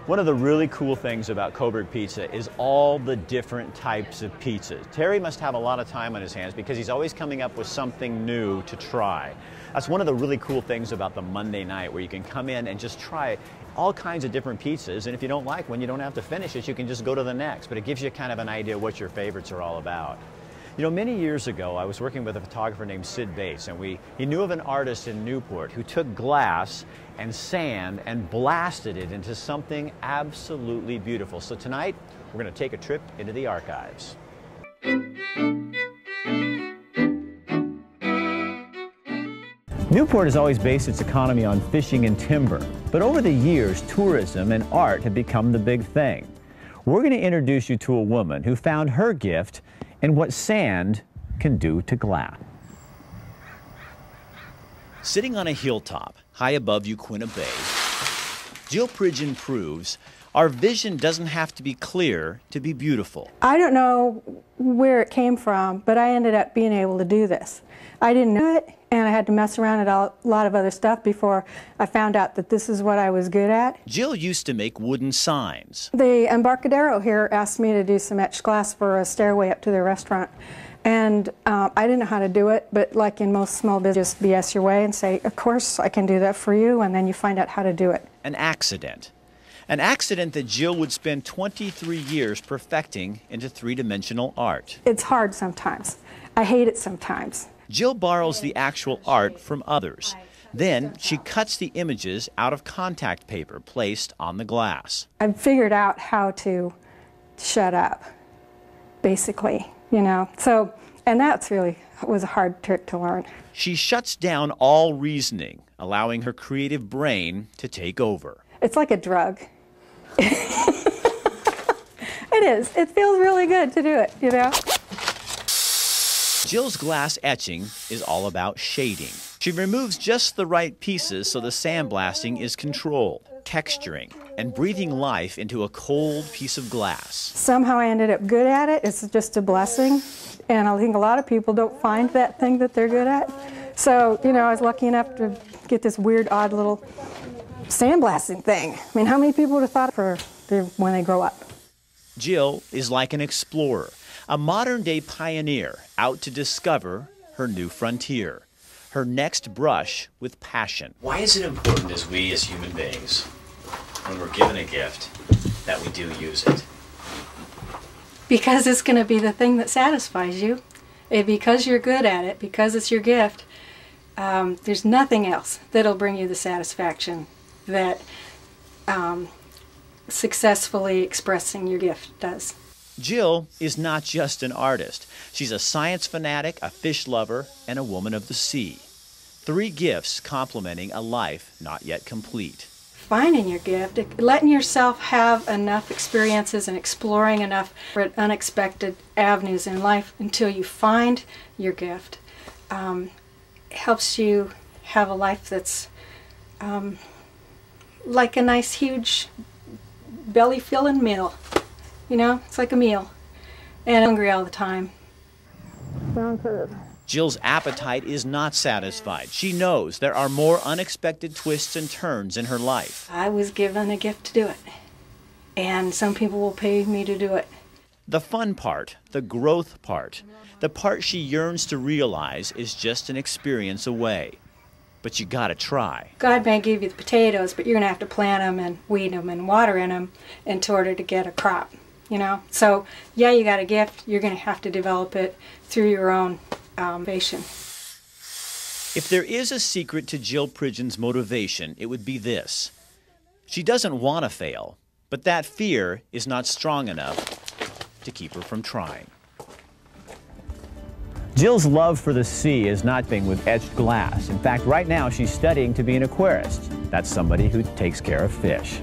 One of the really cool things about Coburg Pizza is all the different types of pizzas. Terry must have a lot of time on his hands because he's always coming up with something new to try. That's one of the really cool things about the Monday night, where you can come in and just try all kinds of different pizzas, and if you don't like one, you don't have to finish it, you can just go to the next, but it gives you kind of an idea what your favorites are all about. You know, many years ago, I was working with a photographer named Sid Bates, and he knew of an artist in Newport who took glass and sand and blasted it into something absolutely beautiful. So tonight, we're going to take a trip into the archives. Newport has always based its economy on fishing and timber, but over the years, tourism and art have become the big thing. We're going to introduce you to a woman who found her gift in what sand can do to glass. Sitting on a hilltop high above Uquina Bay, Jill Pridgeon proves our vision doesn't have to be clear to be beautiful. I don't know where it came from, but I ended up being able to do this. I didn't know it, and I had to mess around at a lot of other stuff before I found out that this is what I was good at. Jill used to make wooden signs. The Embarcadero here asked me to do some etched glass for a stairway up to their restaurant. And I didn't know how to do it, but like in most small business, just BS your way and say, of course I can do that for you, and then you find out how to do it. An accident. An accident that Jill would spend 23 years perfecting into three-dimensional art. It's hard sometimes. I hate it sometimes. Jill borrows the actual art from others. Then she cuts the images out of contact paper placed on the glass. I've figured out how to shut up, basically, you know. So, and that's really was a hard trick to learn. She shuts down all reasoning, allowing her creative brain to take over. It's like a drug. It is. It feels really good to do it, you know. Jill's glass etching is all about shading. She removes just the right pieces so the sandblasting is controlled, texturing, and breathing life into a cold piece of glass. Somehow I ended up good at it. It's just a blessing. And I think a lot of people don't find that thing that they're good at. So, you know, I was lucky enough to get this weird, odd little sandblasting thing. I mean, how many people would have thought for when they grow up? Jill is like an explorer, a modern-day pioneer out to discover her new frontier, her next brush with passion. Why is it important as human beings, when we're given a gift, that we do use it? Because it's going to be the thing that satisfies you. And because you're good at it, because it's your gift, there's nothing else that'll bring you the satisfaction that successfully expressing your gift does. Jill is not just an artist. She's a science fanatic, a fish lover, and a woman of the sea. Three gifts complementing a life not yet complete. Finding your gift, letting yourself have enough experiences and exploring enough for unexpected avenues in life until you find your gift, helps you have a life that's like a nice, huge, belly-filling meal. You know, it's like a meal. And I'm hungry all the time. Jill's appetite is not satisfied. She knows there are more unexpected twists and turns in her life. I was given a gift to do it. And some people will pay me to do it. The fun part, the growth part, the part she yearns to realize is just an experience away. But you gotta try. God may give you the potatoes, but you're gonna have to plant them and weed them and water in them in order to get a crop, you know? So, yeah, you got a gift, you're gonna have to develop it through your own motivation. If there is a secret to Jill Pridgeon's motivation, it would be this. She doesn't want to fail, but that fear is not strong enough to keep her from trying. Jill's love for the sea is not being with etched glass. In fact, right now she's studying to be an aquarist. That's somebody who takes care of fish.